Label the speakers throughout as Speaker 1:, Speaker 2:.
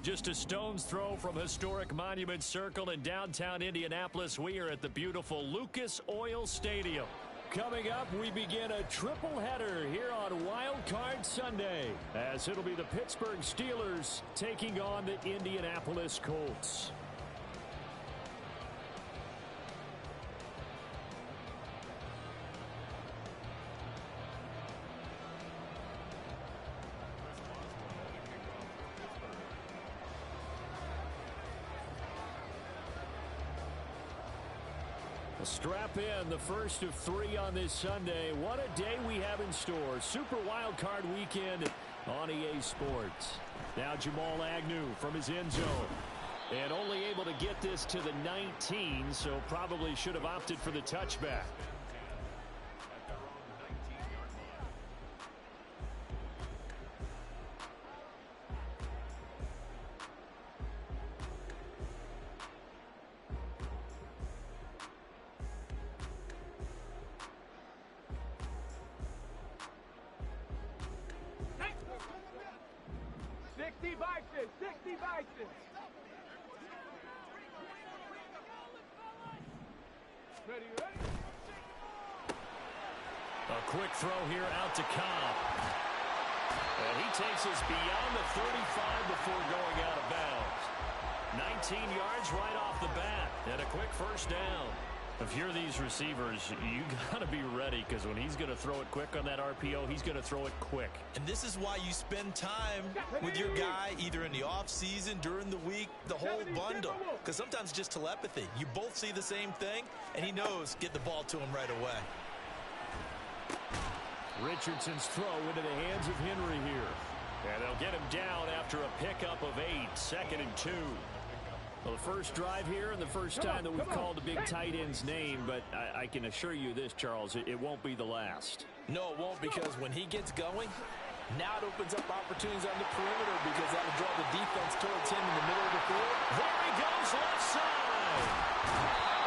Speaker 1: Just a stone's throw from historic Monument Circle in downtown Indianapolis. We are at the beautiful Lucas Oil Stadium. Coming up, we begin a triple header here on Wild Card Sunday, as it'll be the Pittsburgh Steelers taking on the Indianapolis Colts. Strap in, the first of 3 on this Sunday. What a day we have in store. Super Wild Card Weekend on EA Sports. Now Jamal Agnew from his end zone. And only able to get this to the 19, so probably should have opted for the touchback.
Speaker 2: A quick throw here out to Cobb.
Speaker 1: And he takes us beyond the 35 before going out of bounds. 19 yards right off the bat, and a quick first down. If you're these receivers, you got to be ready, because when he's going to throw it quick on that RPO, he's going to throw it quick.
Speaker 2: And this is why you spend time with your guy, either in the offseason, during the week, the whole bundle. Because sometimes just telepathy. You both see the same thing, and he knows get the ball to him right away.
Speaker 1: Richardson's throw into the hands of Henry here. And they'll get him down after a pickup of 8, 2nd and 2. Well, the first drive here and the first time that we've called a big tight end's name, but I can assure you this, Charles, it won't be the last.
Speaker 2: No, it won't, because when he gets going, now it opens up opportunities on the perimeter, because that'll draw the defense towards him in the middle of the field.
Speaker 1: There he goes, left side.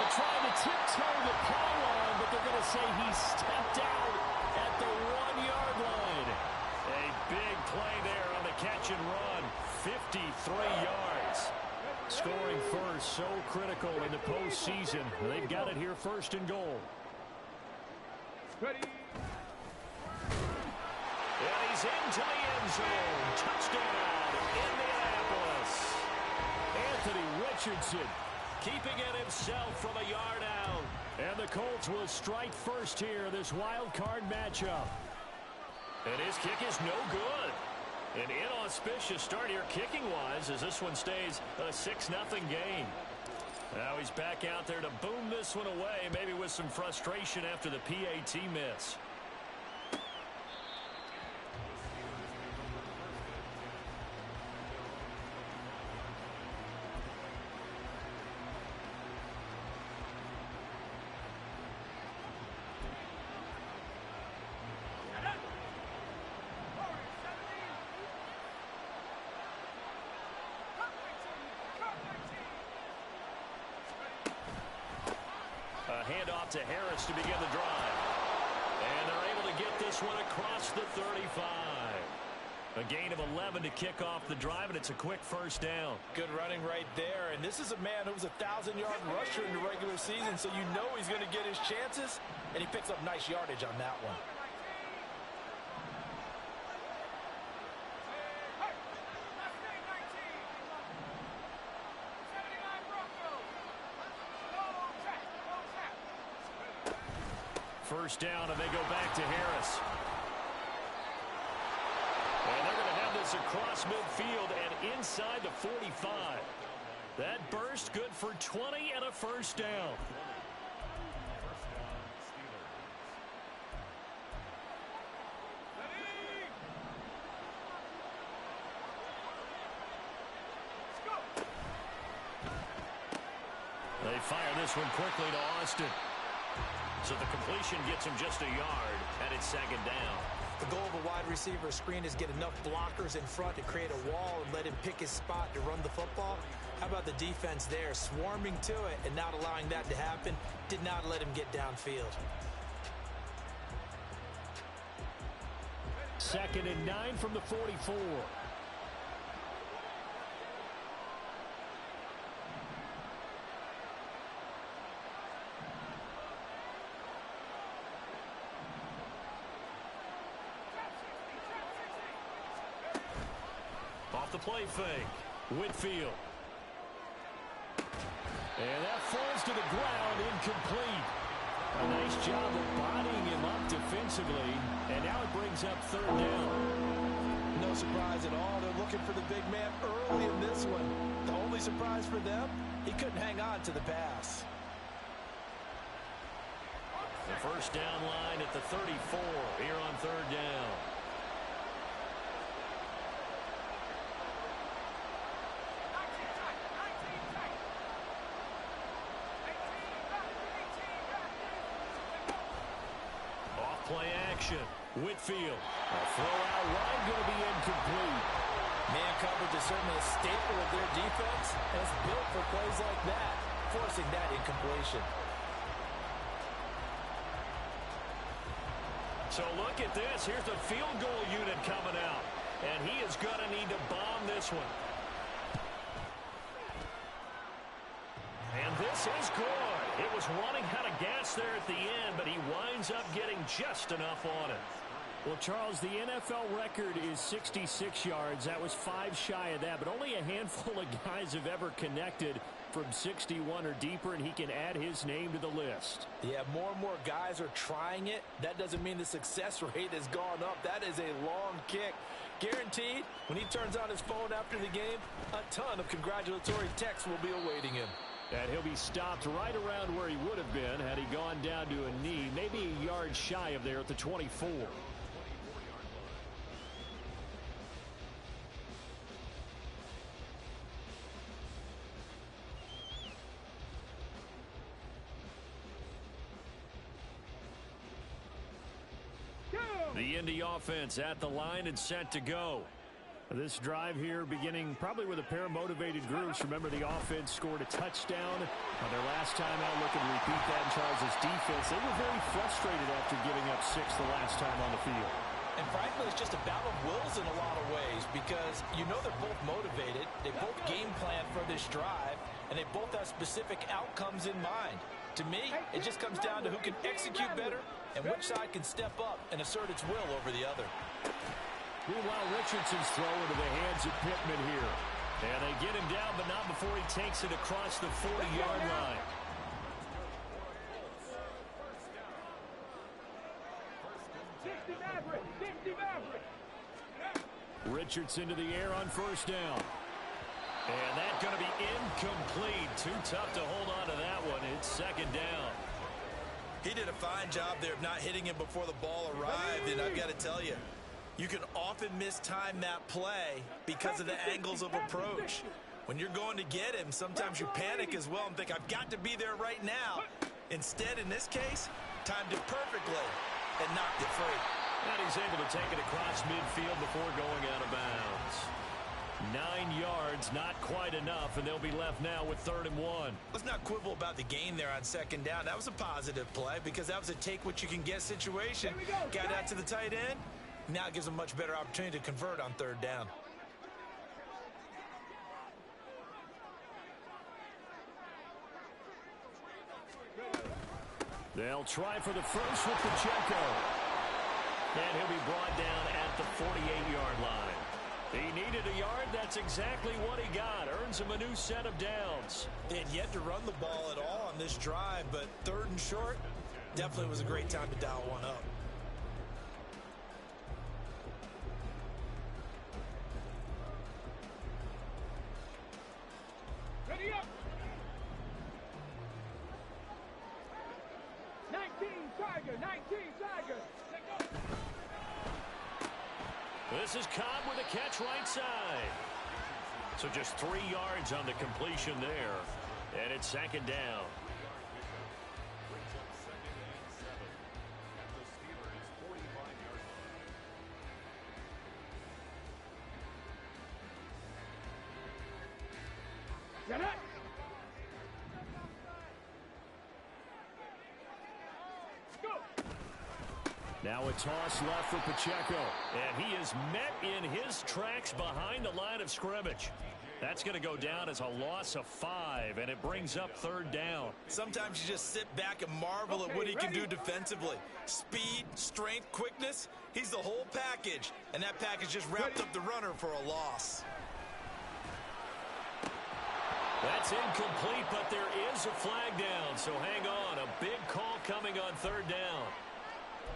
Speaker 1: They're trying to tiptoe the pylon, but they're going to say he stepped out at the 1-yard line. A big play there on the catch and run. 53 yards. Scoring first, so critical in the postseason. They've got it here, 1st and goal.
Speaker 3: Ready.
Speaker 1: And he's into the end zone. Touchdown, Indianapolis. Anthony Richardson keeping it himself from a yard out. And the Colts will strike first here, this wild card matchup. And his kick is no good. An inauspicious start here kicking-wise, as this one stays a 6-0 game. Now he's back out there to boom this one away, maybe with some frustration after the PAT miss. A handoff to Harris to begin the drive. And they're able to get this one across the 35. A gain of 11 to kick off the drive, and it's a quick first down.
Speaker 2: Good running right there. And this is a man who was a 1,000-yard rusher in the regular season, so you know he's going to get his chances, and he picks up nice yardage on that one.
Speaker 1: First down, and they go back to Harris. And they're going to have this across midfield and inside the 45. That burst good for 20 and a first down. They fire this one quickly to Austin. So the completion gets him just a yard, and it's 2nd down.
Speaker 4: The goal of a wide receiver screen is get enough blockers in front to create a wall and let him pick his spot to run the football. How about the defense there, swarming to it and not allowing that to happen? Did not let him get downfield.
Speaker 1: 2nd and 9 from the 44. Off the play fake. Whitfield. And that falls to the ground, incomplete. A nice job of bodying him up defensively, and now it brings up third down.
Speaker 2: No surprise at all. They're looking for the big man early in this one. The only surprise for them, he couldn't hang on to the pass.
Speaker 1: The first down line at the 34 here on third down. Play action. Whitfield. A throw out wide, going to be incomplete.
Speaker 4: Man coverage is certainly a staple of their defense, and it's built for plays like that, forcing that incompletion.
Speaker 1: So look at this. Here's the field goal unit coming out, and he is going to need to bomb this one. And this is good. It was running out of gas there at the end, but he winds up getting just enough on it. Well, Charles, the NFL record is 66 yards. That was 5 shy of that, but only a handful of guys have ever connected from 61 or deeper, and he can add his name to the list.
Speaker 4: Yeah, more and more guys are trying it. That doesn't mean the success rate has gone up. That is a long kick. Guaranteed, when he turns on his phone after the game, a ton of congratulatory texts will be awaiting him.
Speaker 1: And he'll be stopped right around where he would have been had he gone down to a knee, maybe a yard shy of there at the 24. The Indy offense at the line and set to go. This drive here beginning probably with a pair of motivated groups. Remember, the offense scored a touchdown on their last time out. Looking to repeat that in Charles' defense. They were very frustrated after giving up 6 the last time on the field.
Speaker 4: And frankly, it's just a battle of wills in a lot of ways because you know they're both motivated. They both game plan for this drive, and they both have specific outcomes in mind. To me, it just comes down to who can execute better and which side can step up and assert its will over the other.
Speaker 1: Meanwhile, Richardson's throw into the hands of Pittman here. And they get him down, but not before he takes it across the 40-yard line. Richardson to the air on first down. And that's going to be incomplete. Too tough to hold on to that one. It's second down.
Speaker 2: He did a fine job there of not hitting him before the ball arrived, and I've got to tell you, you can often mistime that play because of the angles of approach. When you're going to get him, sometimes you panic as well and think, I've got to be there right now. Instead, in this case, timed it perfectly and knocked it free.
Speaker 1: And he's able to take it across midfield before going out of bounds. 9 yards, not quite enough, and they'll be left now with 3rd and 1.
Speaker 2: Let's not quibble about the gain there on second down. That was a positive play because that was a take-what-you-can-get situation. Got out to the tight end. Now it gives them a much better opportunity to convert on 3rd down.
Speaker 1: They'll try for the first with Pacheco. And he'll be brought down at the 48-yard line. He needed a yard. That's exactly what he got. Earns him a new set of downs.
Speaker 2: They had yet to run the ball at all on this drive, but 3rd and short definitely was a great time to dial one up.
Speaker 3: Ready up. 19 Tiger, 19 Tiger.
Speaker 1: This is Cobb with a catch right side. So just 3 yards on the completion there. And it's second down.
Speaker 3: Get it.
Speaker 1: Now a toss left for Pacheco. And he is met in his tracks behind the line of scrimmage. That's going to go down as a loss of 5, and it brings up 3rd down.
Speaker 2: Sometimes you just sit back and marvel at what he can do defensively. Speed, strength, quickness, he's the whole package. And that package just wrapped up the runner for a loss.
Speaker 1: That's incomplete, but there is a flag down, so hang on. A big call coming on third down.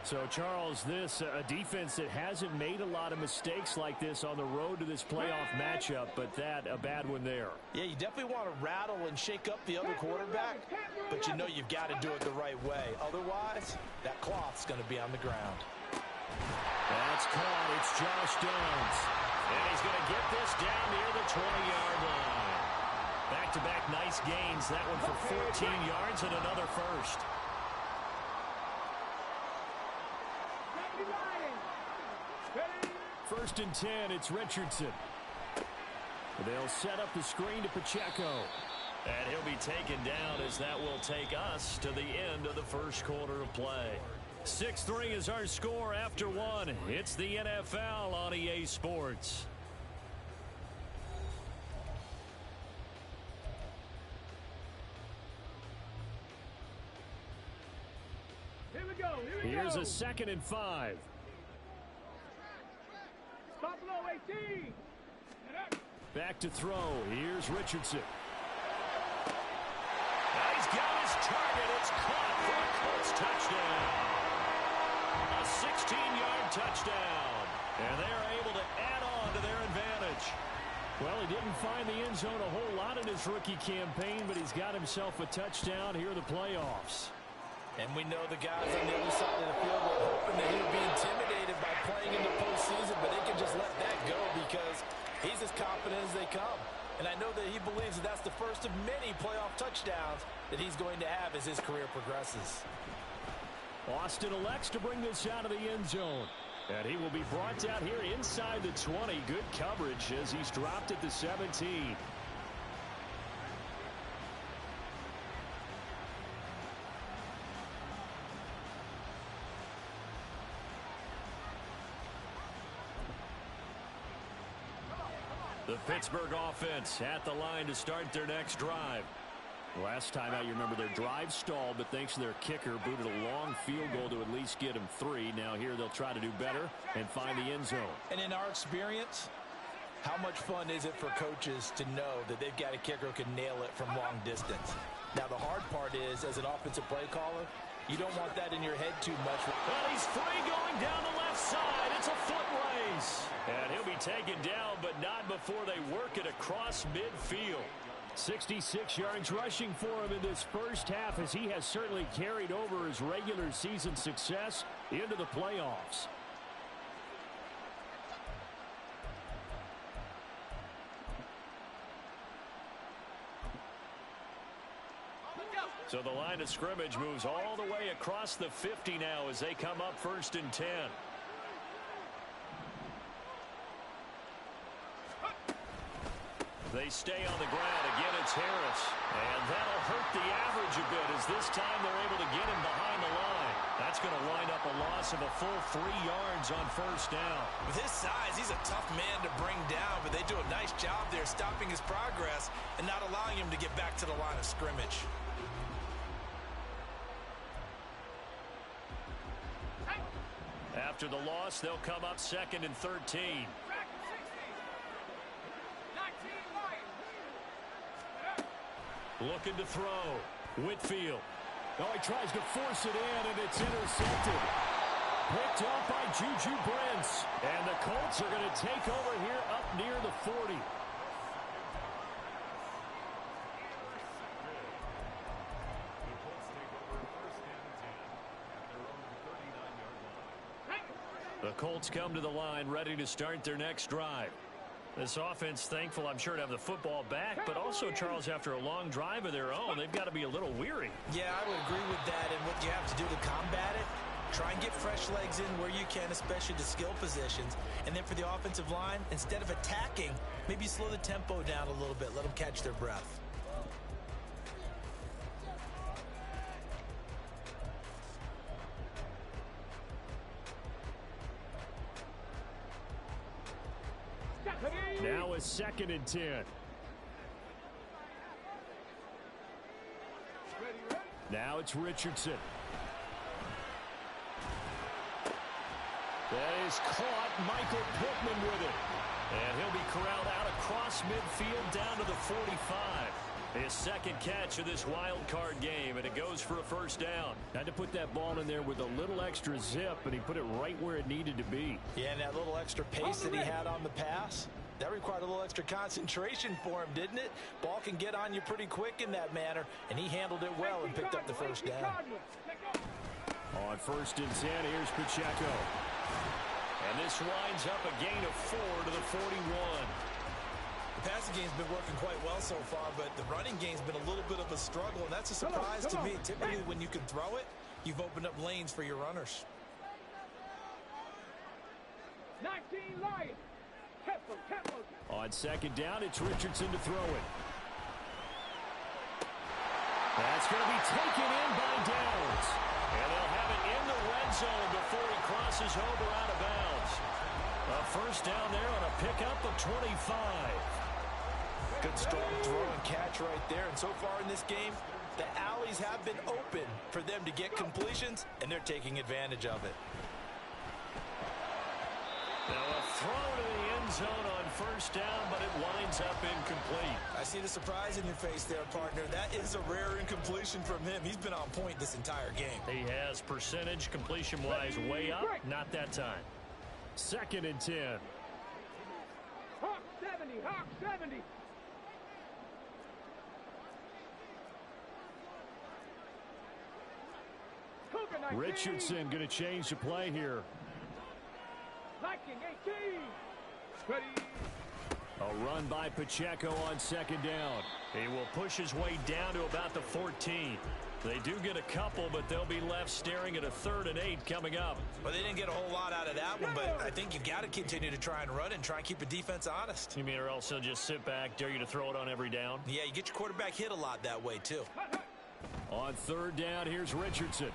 Speaker 5: So, Charles, this a defense that hasn't made a lot of mistakes like this on the road to this playoff matchup, but that a bad one there.
Speaker 4: Yeah, you definitely want to rattle and shake up the other quarterback, but you know you've got to do it the right way. Otherwise, that cloth's going to be on the ground.
Speaker 1: That's caught. It's Josh Downs. And he's going to get this down near the 20-yard line. Back-to-back nice gains. That one for 14 yards and another first.
Speaker 5: First and 10, it's Richardson. They'll set up the screen to Pacheco.
Speaker 1: And he'll be taken down as that will take us to the end of the first quarter of play. 6-3 is our score after one. It's the NFL on EA Sports.
Speaker 3: Here we go.
Speaker 5: Here's a 2nd and 5.
Speaker 3: Buffalo 18.
Speaker 5: Back to throw. Here's Richardson.
Speaker 1: He's got his target. It's caught for a Colts touchdown. A 16-yard touchdown. And they're able to add on to their advantage.
Speaker 5: Well, he didn't find the end zone a whole lot in his rookie campaign, but he's got himself a touchdown here in the playoffs.
Speaker 4: And we know the guys on the other side of the field were hoping that he would be intimidated by playing in the postseason, but they can just let that go because he's as confident as they come. And I know that he believes that that's the first of many playoff touchdowns that he's going to have as his career progresses.
Speaker 5: Austin elects to bring this out of the end zone. And he will be brought down here inside the 20. Good coverage as he's dropped at the 17.
Speaker 1: The Pittsburgh offense at the line to start their next drive.
Speaker 5: Last time out, you remember their drive stalled, but thanks to their kicker, booted a long field goal to at least get him 3. Now here they'll try to do better and find the end zone.
Speaker 4: And in our experience, how much fun is it for coaches to know that they've got a kicker who can nail it from long distance? Now the hard part is, as an offensive play caller, you don't want that in your head too much.
Speaker 1: Well, he's free going down the left side. It's a foot race. And he'll be taken down, but not before they work it across midfield.
Speaker 5: 66 yards rushing for him in this first half, as he has certainly carried over his regular season success into the playoffs.
Speaker 1: So the line of scrimmage moves all the way across the 50 now as they come up 1st and 10. They stay on the ground. Again, it's Harris. And that'll hurt the average a bit as this time they're able to get him behind the line. That's going to wind up a loss of a full 3 yards on 1st down.
Speaker 4: With his size, he's a tough man to bring down, but they do a nice job there stopping his progress and not allowing him to get back to the line of scrimmage.
Speaker 1: After the loss, they'll come up 2nd and 13. Looking to throw. Whitfield.
Speaker 5: Oh, he tries to force it in, and it's intercepted. Picked up by Juju Brents. And the Colts are going to take over here up near the 40.
Speaker 1: The Colts come to the line ready to start their next drive. This offense thankful, I'm sure, to have the football back, but also, Charles, after a long drive of their own, they've got to be a little weary.
Speaker 4: Yeah, I would agree with that, and what you have to do to combat it, try and get fresh legs in where you can, especially the skill positions. And then for the offensive line, instead of attacking, maybe slow the tempo down a little bit, let them catch their breath.
Speaker 5: Now a 2nd and 10. Now it's Richardson.
Speaker 1: That is caught. Michael Pittman with it. And he'll be corralled out across midfield down to the 45.
Speaker 5: His second catch of this wild card game, and it goes for a first down. Had to put that ball in there with a little extra zip, and he put it right where it needed to be.
Speaker 4: Yeah, and that little extra pace that he had on the pass, that required a little extra concentration for him, didn't it? Ball can get on you pretty quick in that manner, and he handled it well and picked up the first down.
Speaker 5: On 1st and 10, here's Pacheco. And this winds up a gain of 4 to the 41.
Speaker 4: The passing game's been working quite well so far, but the running game's been a little bit of a struggle, and that's a surprise to me. Typically, when you can throw it, you've opened up lanes for your runners.
Speaker 3: 19 Lions.
Speaker 5: On 2nd down, it's Richardson to throw it. That's going to be taken in by Downs. And they'll have it in the red zone before he crosses over out of bounds. A first down there on a pickup of 25.
Speaker 4: Good strong throw and catch right there. And so far in this game, the alleys have been open for them to get completions, and they're taking advantage of it.
Speaker 5: Now a throw to the end zone on 1st down, but it winds up incomplete.
Speaker 4: I see the surprise in your face there, partner. That is a rare incompletion from him. He's been on point this entire game.
Speaker 5: He has percentage completion-wise way up. Not that time. 2nd and 10.
Speaker 3: Hawk 70, Hawk 70.
Speaker 5: Richardson going to change the play here.
Speaker 3: Liking 18. Ready.
Speaker 5: A run by Pacheco on 2nd down. He will push his way down to about the 14. They do get a couple, but they'll be left staring at a 3rd and 8 coming up.
Speaker 4: Well, they didn't get a whole lot out of that one, but I think you've got to continue to try and run and try and keep the defense honest.
Speaker 5: You mean or else they'll just sit back, dare you to throw it on every down?
Speaker 4: Yeah, you get your quarterback hit a lot that way, too.
Speaker 5: On 3rd down, here's Richardson.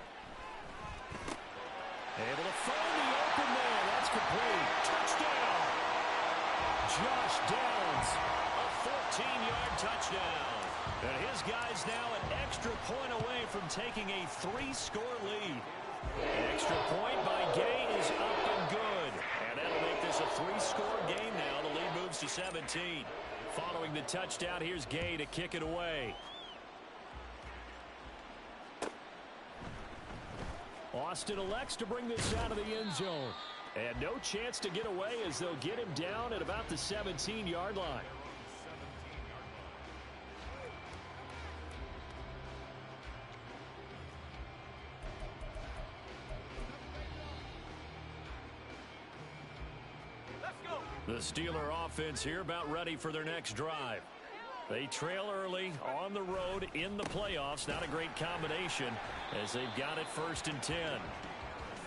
Speaker 5: Able to find the open man. That's complete. Touchdown. Josh Downs. A 14-yard touchdown. And his guy's now an extra point away from taking a 3-score lead. Extra point by Gay is up and good. And that'll make this a 3-score game now. The lead moves to 17. Following the touchdown, here's Gay to kick it away. Austin elects to bring this out of the end zone. And no chance to get away as they'll get him down at about the 17-yard line. The Steeler offense here about ready for their next drive. They trail early on the road in the playoffs. Not a great combination as they've got it 1st and 10.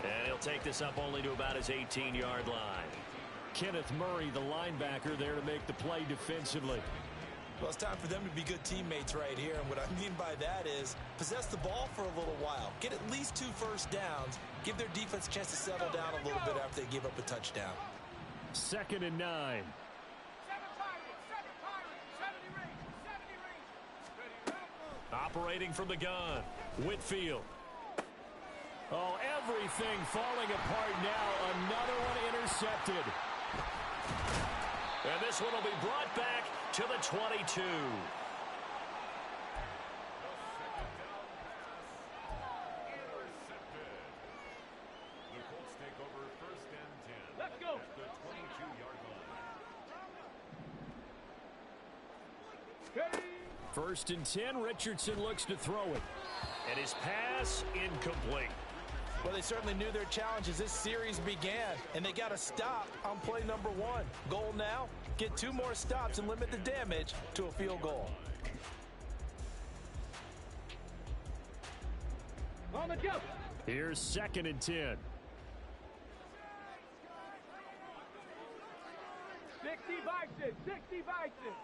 Speaker 5: And he'll take this up only to about his 18-yard line. Kenneth Murray, the linebacker, there to make the play defensively.
Speaker 4: Well, it's time for them to be good teammates right here. And what I mean by that is possess the ball for a little while. Get at least 2 first downs. Give their defense a chance to settle down a little bit after they give up a touchdown.
Speaker 5: 2nd and 9. Operating from the gun, Whitfield. Oh, everything falling apart now. Another one intercepted. And this one will be brought back to the 22.
Speaker 1: The Colts take over 1st and 10.
Speaker 3: Let's go.
Speaker 1: At the 22-yard line.
Speaker 3: Ready.
Speaker 5: 1st and 10, Richardson looks to throw it. And his pass incomplete.
Speaker 4: Well, they certainly knew their challenge as this series began, and they got a stop on play number 1. Goal now, get 2 more stops and limit the damage to a field goal.
Speaker 3: On the jump.
Speaker 5: Here's 2nd and 10.
Speaker 3: 60 Bison, 60 Bison.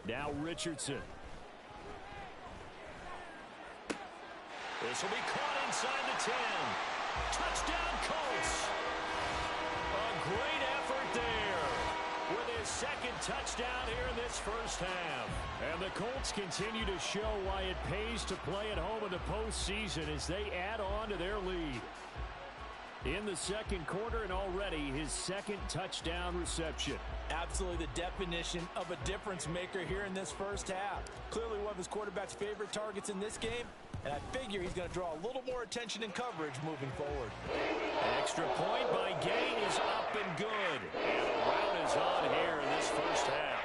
Speaker 5: Now Richardson. This will be caught inside the 10. Touchdown, Colts. A great effort there with his 2nd touchdown here in this first half. And the Colts continue to show why it pays to play at home in the postseason as they add on to their lead. in the second quarter, and already his second touchdown reception.
Speaker 4: Absolutely the definition of a difference maker here in this first half. Clearly one of his quarterback's favorite targets in this game, and I figure he's going to draw a little more attention and coverage moving forward.
Speaker 5: Extra point by Gain is up and good. And the rout is on here in this first half.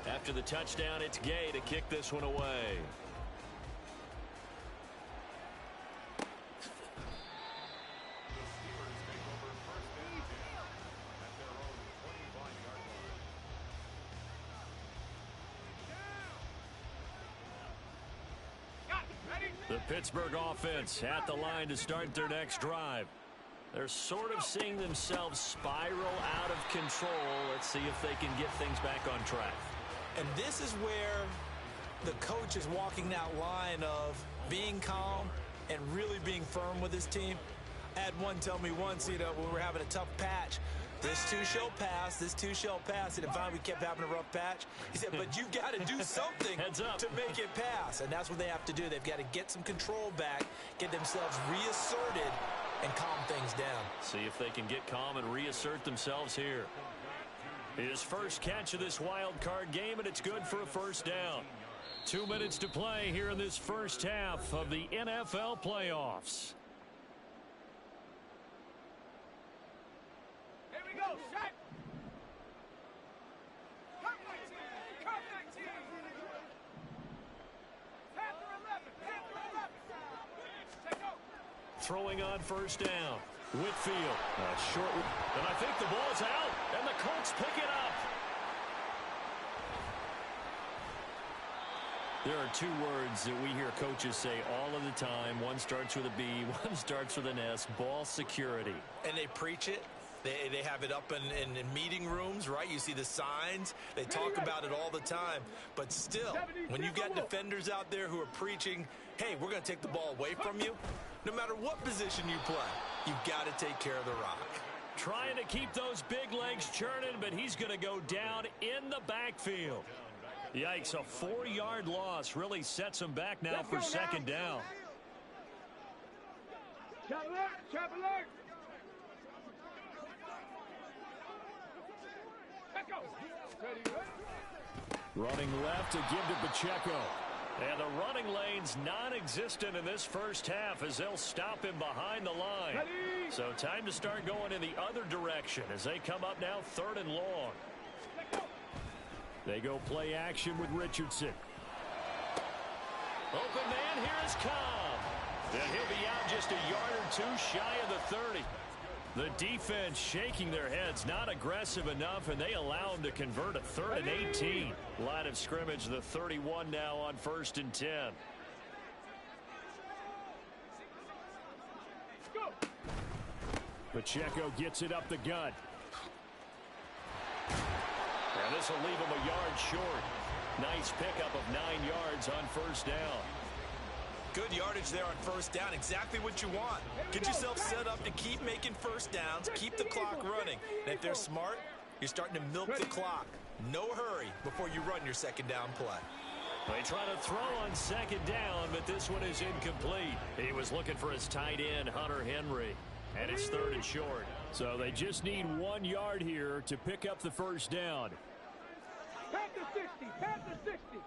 Speaker 5: After the touchdown, it's Gay to kick this one away. The Pittsburgh offense at the line to start their next drive. They're sort of seeing themselves spiral out of control. Let's see if they can get things back on track.
Speaker 4: And this is where the coach is walking that line of being calm and really being firm with his team. I had one tell me once, when we're having a tough patch, this too shall pass, this too shall pass. And finally we kept having a rough patch. He said, but you got to do something to make it pass. And that's what they have to do. They've got to get some control back, get themselves reasserted, and calm things down.
Speaker 5: See if they can get calm and reassert themselves here. His first catch of this wild card game, and it's good for a first down. 2 minutes to play here in this first half of the NFL playoffs.
Speaker 3: Here we go, set. Come 19, come 19. Panther 11, Panther 11. Take go.
Speaker 5: Throwing on first down. Whitfield. Short. And I think the ball is out. And the Colts pick it up. There are two words that we hear coaches say all of the time. One starts with a B, one starts with an S. Ball security.
Speaker 4: And they preach it. They have it up in meeting rooms, right? You see the signs. They talk about it all the time. But still, when you've got defenders out there who are preaching, hey, we're going to take the ball away from you, no matter what position you play, you've got to take care of the rock.
Speaker 5: Trying to keep those big legs churning, but he's going to go down in the backfield. Yikes, a 4-yard loss really sets him back now for second down.
Speaker 3: Chop alert, chop alert. Let's go. Ready, ready.
Speaker 5: Running left to give to Pacheco. And the running lane's non-existent in this first half as they'll stop him behind the line.
Speaker 3: Ready.
Speaker 5: So time to start going in the other direction as they come up now 3rd and long.
Speaker 3: Let's go.
Speaker 5: They go play action with Richardson. Open man, here is Cobb. And he'll be out just a yard or two shy of the 30. The defense shaking their heads, not aggressive enough, and they allow him to convert a 3rd and 18. Line of scrimmage, the 31 now on 1st and 10.
Speaker 3: Go.
Speaker 5: Pacheco gets it up the gut. And this will leave him a yard short. Nice pickup of 9 yards on first down.
Speaker 4: Good yardage there on first down. Exactly what you want. Get yourself set up to keep making first downs, keep the clock running. And if they're smart, you're starting to milk the clock. No hurry before you run your second down play.
Speaker 5: They try to throw on second down, but this one is incomplete. He was looking for his tight end, Hunter Henry. And it's 3rd and short. So they just need 1 yard here to pick up the first down.
Speaker 3: Panther 60, Panther 60.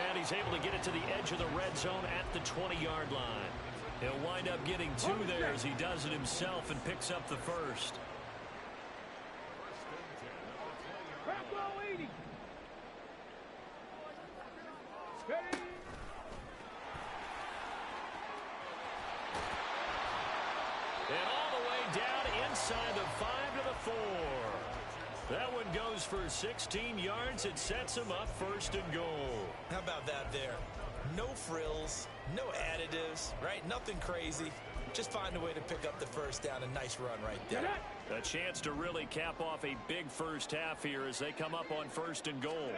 Speaker 5: And he's able to get it to the edge of the red zone at the 20-yard line. He'll wind up getting 2 there as he does it himself and picks up the first.
Speaker 3: Bravo 80. Ready.
Speaker 5: And all the way down inside the 5 to the 4. That one goes for 16 yards. It sets him up 1st and goal.
Speaker 4: How about that there? No frills, no additives, right? Nothing crazy. Just find a way to pick up the first down. A nice run right there.
Speaker 5: A chance to really cap off a big first half here as they come up on 1st and goal.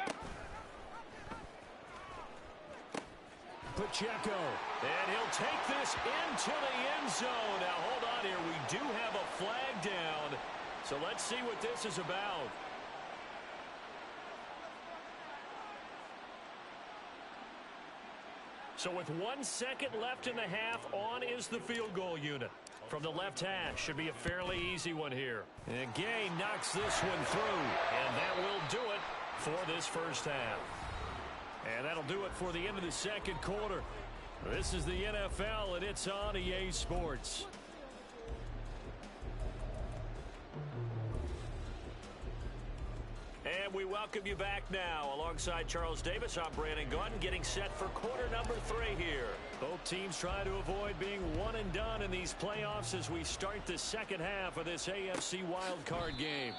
Speaker 5: Pacheco. And he'll take this into the end zone. Now, hold on here. We do have a flag down. So let's see what this is about. So with 1 second left in the half, on is the field goal unit. From the left hash, should be a fairly easy one here. And Gay knocks this one through, and that will do it for this first half. And that'll do it for the end of the second quarter. This is the NFL, and it's on EA Sports. And we welcome you back now. Alongside Charles Davis, I'm Brandon Gunn, getting set for quarter number 3 here. Both teams trying to avoid being one and done in these playoffs as we start the second half of this AFC wildcard game.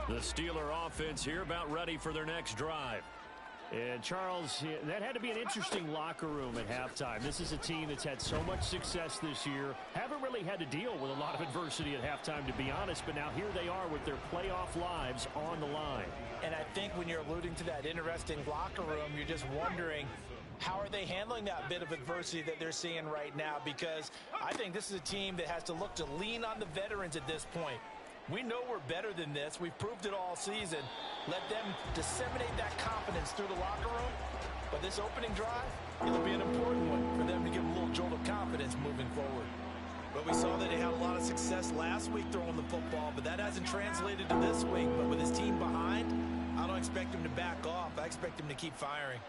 Speaker 5: The Steeler offense here about ready for their next drive. And Charles, that had to be an interesting locker room at halftime. This is a team that's had so much success this year. Haven't really had to deal with a lot of adversity at halftime, to be honest. But now here they are with their playoff lives on the line.
Speaker 4: And I think when you're alluding to that interesting locker room, you're just wondering, how are they handling that bit of adversity that they're seeing right now? Because I think this is a team that has to look to lean on the veterans at this point. We know we're better than this. We've proved it all season. Let them disseminate that confidence through the locker room. But this opening drive, it'll be an important one for them to give a little jolt of confidence moving forward.
Speaker 2: But we saw that he had a lot of success last week throwing the football, but that hasn't translated to this week. But with his team behind, I don't expect him to back off. I expect him to keep firing.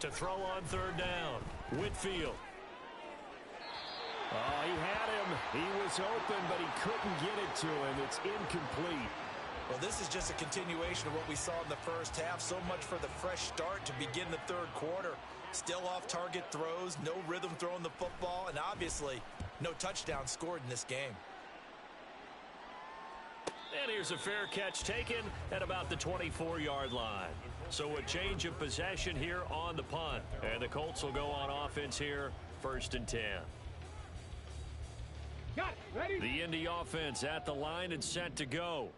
Speaker 5: To throw on third down, Whitfield. Oh, he had him. He was open, but he couldn't get it to him. It's incomplete.
Speaker 2: Well, this is just a continuation of what we saw in the first half. So much for the fresh start to begin the third quarter. Still off-target throws, no rhythm throwing the football, and obviously no touchdown scored in this game.
Speaker 5: And here's a fair catch taken at about the 24-yard line. So a change of possession here on the punt. And the Colts will go on offense here, 1st and 10.
Speaker 3: Got it. Ready?
Speaker 5: The Indy offense at the line and set to go.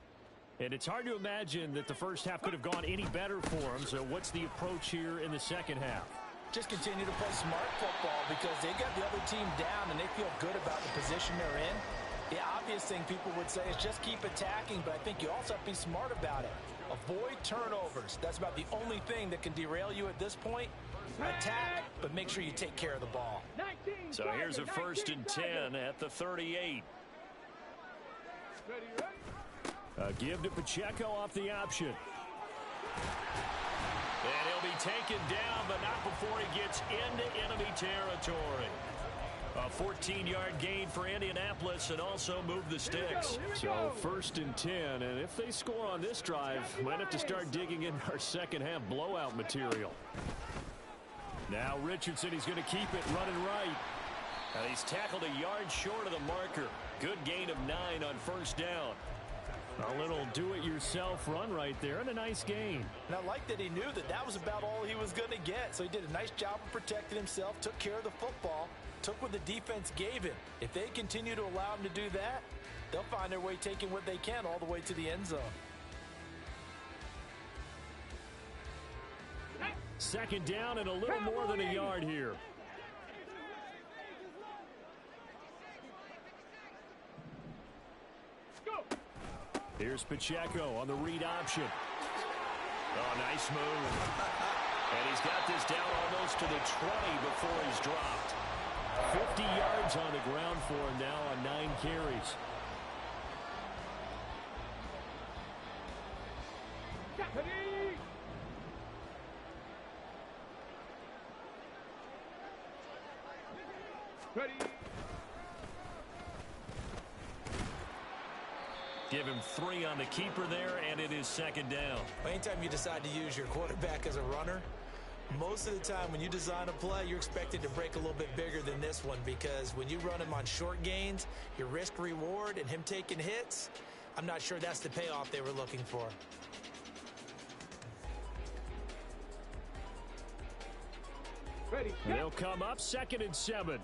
Speaker 5: And it's hard to imagine that the first half could have gone any better for them. So what's the approach here in the second half?
Speaker 4: Just continue to play smart football because they got the other team down and they feel good about the position they're in. The obvious thing people would say is just keep attacking, but I think you also have to be smart about it. Avoid turnovers. That's about the only thing that can derail you at this point. Attack, but make sure you take care of the ball.
Speaker 5: So here's a 1st and 10 at the 38. A give to Pacheco off the option. And he'll be taken down, but not before he gets into enemy territory. A 14-yard gain for Indianapolis and also move the sticks. So 1st and 10, and if they score on this drive, might have to start digging in our second half blowout material. Now Richardson, he's going to keep it running right. And he's tackled a yard short of the marker. Good gain of 9 on 1st down. A little do-it-yourself run right there and a nice gain.
Speaker 4: And I like that he knew that that was about all he was going to get. So he did a nice job of protecting himself, took care of the football, took what the defense gave him. If they continue to allow him to do that, they'll find their way taking what they can all the way to the end zone.
Speaker 5: 2nd down and a little more than a yard here. Here's Pacheco on the read option. Oh, nice move. And he's got this down almost to the 20 before he's dropped. 50 yards on the ground for him now on 9 carries.
Speaker 3: Ready.
Speaker 5: Give him 3 on the keeper there, and it is 2nd down.
Speaker 4: Anytime you decide to use your quarterback as a runner, most of the time when you design a play, you're expected to break a little bit bigger than this one because when you run him on short gains, your risk-reward and him taking hits, I'm not sure that's the payoff they were looking for.
Speaker 3: Ready.
Speaker 5: They'll come up 2nd and 7.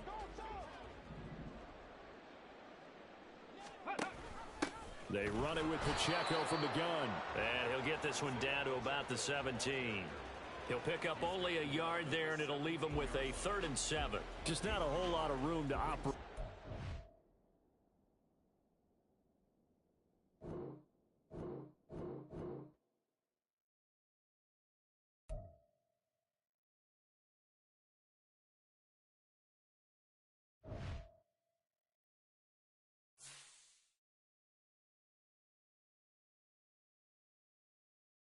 Speaker 5: They run it with Pacheco from the gun.
Speaker 1: And he'll get this one down to about the 17. He'll pick up only a yard there, and it'll leave him with a 3rd and 7.
Speaker 5: Just not a whole lot of room to operate.